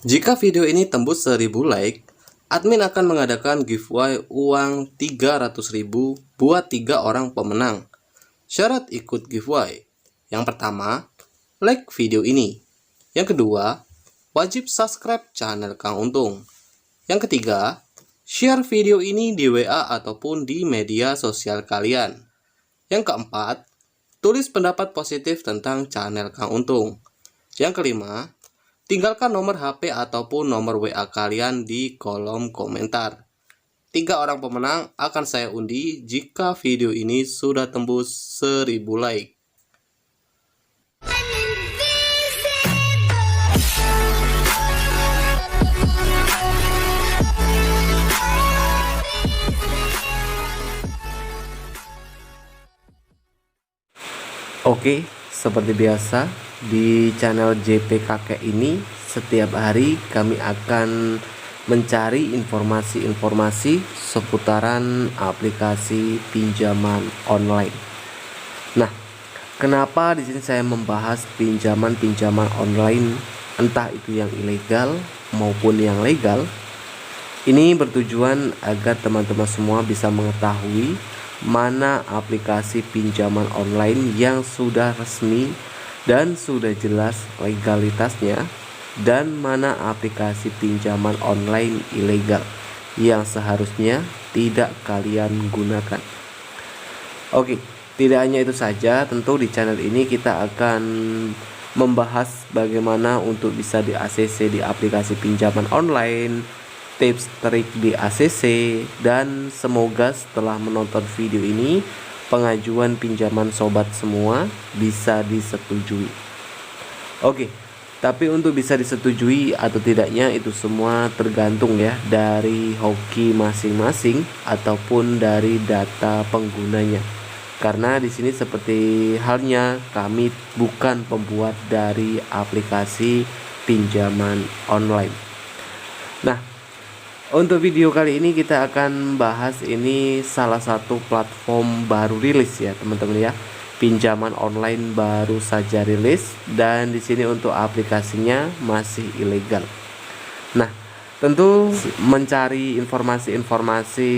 Jika video ini tembus 1000 like, admin akan mengadakan giveaway uang 300.000 buat 3 orang pemenang. Syarat ikut giveaway: yang pertama, like video ini. Yang kedua, wajib subscribe channel Kang Untung. Yang ketiga, share video ini di WA ataupun di media sosial kalian. Yang keempat, tulis pendapat positif tentang channel Kang Untung. Yang kelima, tinggalkan nomor HP ataupun nomor WA kalian di kolom komentar. 3 orang pemenang akan saya undi jika video ini sudah tembus 1000 like. Oke, seperti biasa di channel JP Kakek ini setiap hari kami akan mencari informasi-informasi seputaran aplikasi pinjaman online. Nah, kenapa di sini saya membahas pinjaman online, entah itu yang ilegal maupun yang legal? Ini bertujuan agar teman-teman semua bisa mengetahui mana aplikasi pinjaman online yang sudah resmi dan sudah jelas legalitasnya, dan mana aplikasi pinjaman online ilegal yang seharusnya tidak kalian gunakan. Oke, tidak hanya itu saja, tentu di channel ini kita akan membahas bagaimana untuk bisa di ACC di aplikasi pinjaman online, tips trik di ACC, dan semoga setelah menonton video ini pengajuan pinjaman sobat semua bisa disetujui. Oke, tapi untuk bisa disetujui atau tidaknya itu semua tergantung ya dari hoki masing-masing ataupun dari data penggunanya. Karena di sini seperti halnya kami bukan pembuat dari aplikasi pinjaman online. Nah, untuk video kali ini kita akan bahas ini salah satu platform baru rilis ya teman-teman ya. Pinjaman online baru saja rilis dan di sini untuk aplikasinya masih ilegal. Nah, tentu mencari informasi-informasi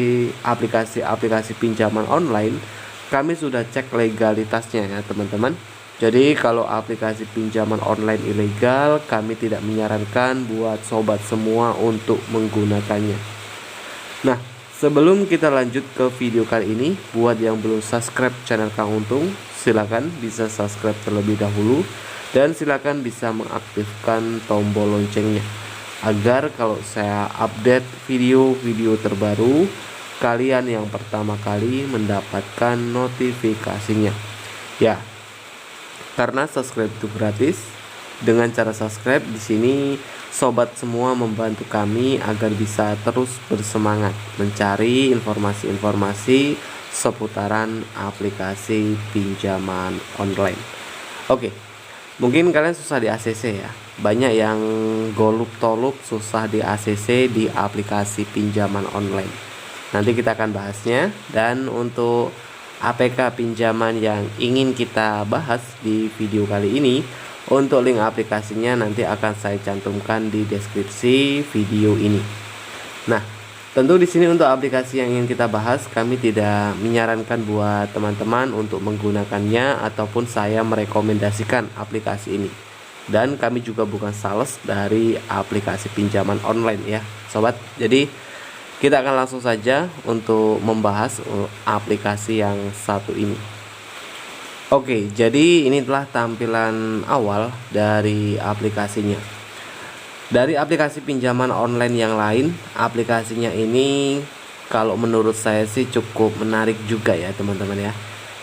aplikasi-aplikasi pinjaman online, kami sudah cek legalitasnya ya teman-teman. Jadi kalau aplikasi pinjaman online ilegal, kami tidak menyarankan buat sobat semua untuk menggunakannya. Nah, sebelum kita lanjut ke video kali ini, buat yang belum subscribe channel Kang Untung, silakan bisa subscribe terlebih dahulu dan silakan bisa mengaktifkan tombol loncengnya agar kalau saya update video-video terbaru, kalian yang pertama kali mendapatkan notifikasinya. Ya, karena subscribe itu gratis. Dengan cara subscribe di sini sobat semua membantu kami agar bisa terus bersemangat mencari informasi-informasi seputaran aplikasi pinjaman online. Oke, mungkin kalian susah di ACC ya. Banyak yang golub-tolub susah di ACC di aplikasi pinjaman online. Nanti kita akan bahasnya. Dan untuk APK pinjaman yang ingin kita bahas di video kali ini, untuk link aplikasinya nanti akan saya cantumkan di deskripsi video ini. Nah, tentu di sini untuk aplikasi yang ingin kita bahas, kami tidak menyarankan buat teman-teman untuk menggunakannya ataupun saya merekomendasikan aplikasi ini. Dan kami juga bukan sales dari aplikasi pinjaman online ya, sobat. Jadi kita akan langsung saja untuk membahas aplikasi yang satu ini. Oke, jadi ini adalah tampilan awal dari aplikasinya. Dari aplikasi pinjaman online yang lain, aplikasinya ini kalau menurut saya sih cukup menarik juga ya teman-teman ya.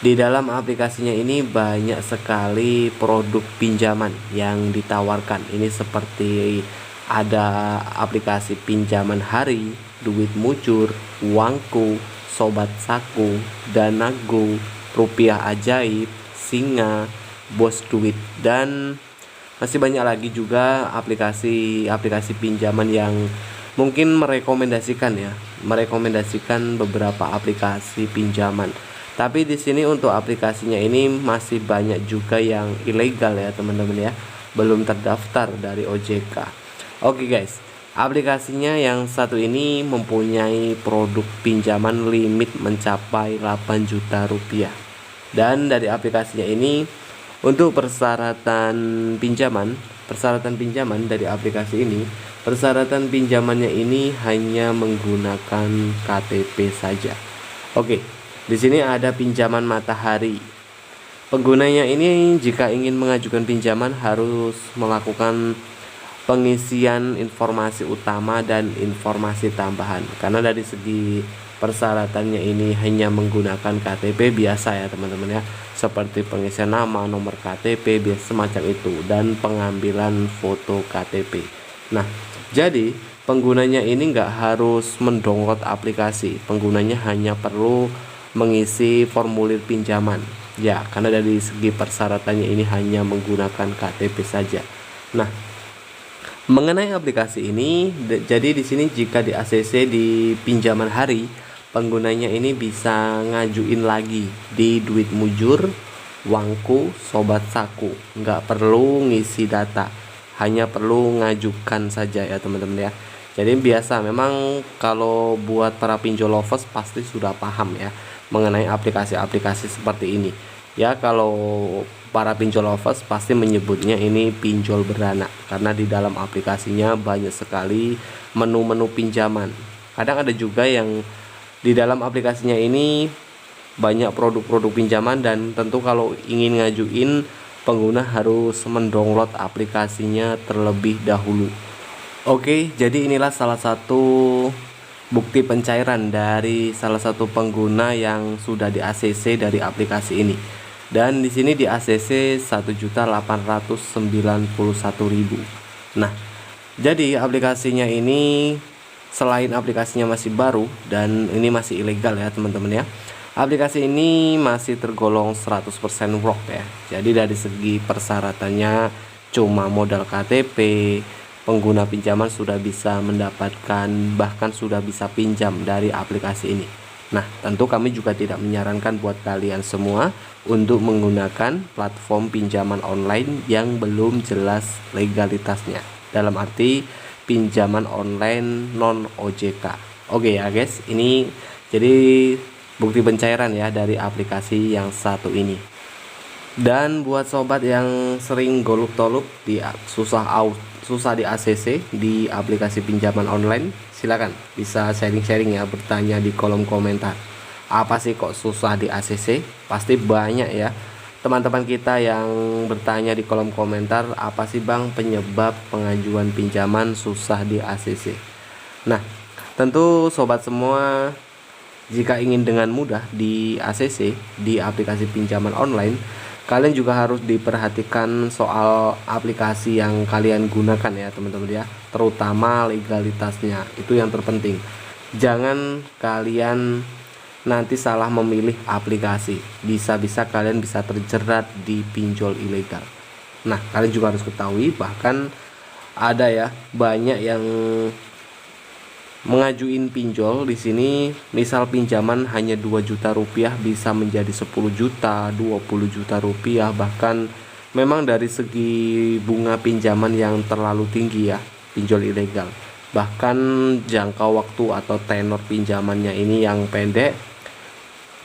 Di dalam aplikasinya ini banyak sekali produk pinjaman yang ditawarkan. Ini seperti ada aplikasi pinjaman hari, duit mucur, uangku, sobat saku, danago, rupiah ajaib, singa, bos duit, dan masih banyak lagi juga aplikasi pinjaman yang mungkin merekomendasikan beberapa aplikasi pinjaman. Tapi di sini untuk aplikasinya ini masih banyak juga yang ilegal ya teman-teman ya, belum terdaftar dari OJK. Oke guys, aplikasinya yang satu ini mempunyai produk pinjaman limit mencapai 8 juta rupiah. Dan dari aplikasinya ini untuk persyaratan pinjaman dari aplikasi ini, persyaratan pinjamannya ini hanya menggunakan KTP saja. Oke, di sini ada pinjaman matahari. Penggunanya ini jika ingin mengajukan pinjaman harus melakukan pengisian informasi utama dan informasi tambahan. Karena dari segi persyaratannya ini hanya menggunakan KTP biasa ya teman-teman ya, seperti pengisian nama, nomor KTP, biasa semacam itu, dan pengambilan foto KTP. Nah, jadi penggunanya ini nggak harus mendownload aplikasi, penggunanya hanya perlu mengisi formulir pinjaman ya, karena dari segi persyaratannya ini hanya menggunakan KTP saja. Nah, mengenai aplikasi ini, jadi di sini jika di ACC di pinjaman hari, penggunanya ini bisa ngajuin lagi di Duit Mujur, Wangku, Sobat Saku. Nggak perlu ngisi data, hanya perlu ngajukan saja ya teman-teman ya. Jadi biasa memang kalau buat para pinjol lovers pasti sudah paham ya mengenai aplikasi-aplikasi seperti ini. Ya kalau para pinjol lovers pasti menyebutnya ini pinjol beranak karena di dalam aplikasinya banyak sekali menu-menu pinjaman. Kadang ada juga yang di dalam aplikasinya ini banyak produk-produk pinjaman, dan tentu kalau ingin ngajuin pengguna harus mendownload aplikasinya terlebih dahulu. Oke, jadi inilah salah satu bukti pencairan dari salah satu pengguna yang sudah di ACC dari aplikasi ini. Dan di sini di ACC 1.891.000. Nah, jadi aplikasinya ini selain aplikasinya masih baru dan ini masih ilegal ya teman-teman ya, aplikasi ini masih tergolong 100% wrong ya. Jadi dari segi persyaratannya cuma modal KTP, pengguna pinjaman sudah bisa mendapatkan, bahkan sudah bisa pinjam dari aplikasi ini. Nah, tentu kami juga tidak menyarankan buat kalian semua untuk menggunakan platform pinjaman online yang belum jelas legalitasnya. Dalam arti pinjaman online non OJK. Oke ya guys, ini jadi bukti pencairan ya dari aplikasi yang satu ini. Dan buat sobat yang sering golup-tolup di susah di ACC di aplikasi pinjaman online, silakan bisa sharing-sharing ya, bertanya di kolom komentar. Apa sih kok susah di ACC? Pasti banyak ya teman-teman kita yang bertanya di kolom komentar, apa sih Bang penyebab pengajuan pinjaman susah di ACC? Nah, tentu sobat semua, jika ingin dengan mudah di ACC di aplikasi pinjaman online, kalian juga harus diperhatikan soal aplikasi yang kalian gunakan ya teman-teman ya, terutama legalitasnya, itu yang terpenting. Jangan kalian nanti salah memilih aplikasi, bisa-bisa kalian bisa terjerat di pinjol ilegal. Nah, kalian juga harus ketahui bahkan ada ya banyak yang mengajuin pinjol di sini, misal pinjaman hanya 2 juta rupiah bisa menjadi 10 juta, 20 juta rupiah, bahkan memang dari segi bunga pinjaman yang terlalu tinggi ya, pinjol ilegal. Bahkan jangka waktu atau tenor pinjamannya ini yang pendek,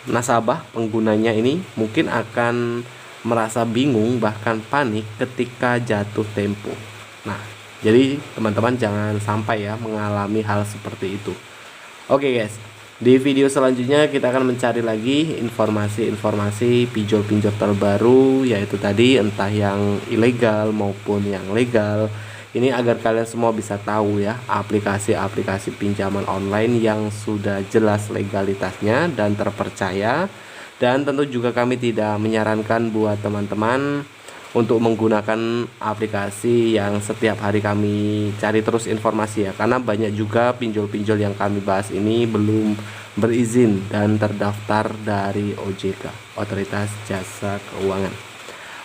nasabah penggunanya ini mungkin akan merasa bingung bahkan panik ketika jatuh tempo. Nah, jadi teman-teman jangan sampai ya mengalami hal seperti itu. Oke guys, di video selanjutnya kita akan mencari lagi informasi-informasi pinjol-pinjol terbaru, yaitu tadi entah yang ilegal maupun yang legal. Ini agar kalian semua bisa tahu ya aplikasi-aplikasi pinjaman online yang sudah jelas legalitasnya dan terpercaya. Dan tentu juga kami tidak menyarankan buat teman-teman untuk menggunakan aplikasi yang setiap hari kami cari terus informasi ya, karena banyak juga pinjol-pinjol yang kami bahas ini belum berizin dan terdaftar dari OJK, Otoritas Jasa Keuangan.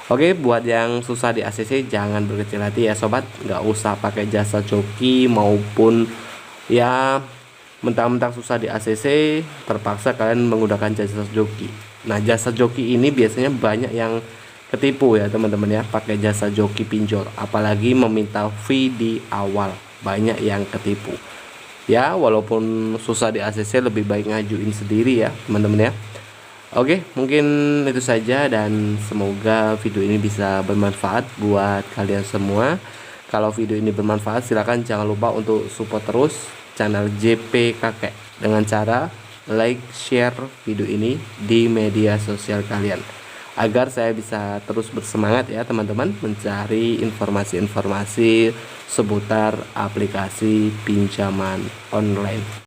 Oke, buat yang susah di ACC jangan berkecil hati ya sobat, nggak usah pakai jasa joki maupun ya mentang-mentang susah di ACC terpaksa kalian menggunakan jasa joki. Nah, jasa joki ini biasanya banyak yang ketipu ya teman-teman ya, pakai jasa joki pinjol, apalagi meminta fee di awal, banyak yang ketipu ya. Walaupun susah di ACC, lebih baik ngajuin sendiri ya teman-teman ya. Oke, mungkin itu saja dan semoga video ini bisa bermanfaat buat kalian semua. Kalau video ini bermanfaat, silahkan jangan lupa untuk support terus channel JP Kakek dengan cara like, share video ini di media sosial kalian, agar saya bisa terus bersemangat ya teman-teman, mencari informasi-informasi seputar aplikasi pinjaman online.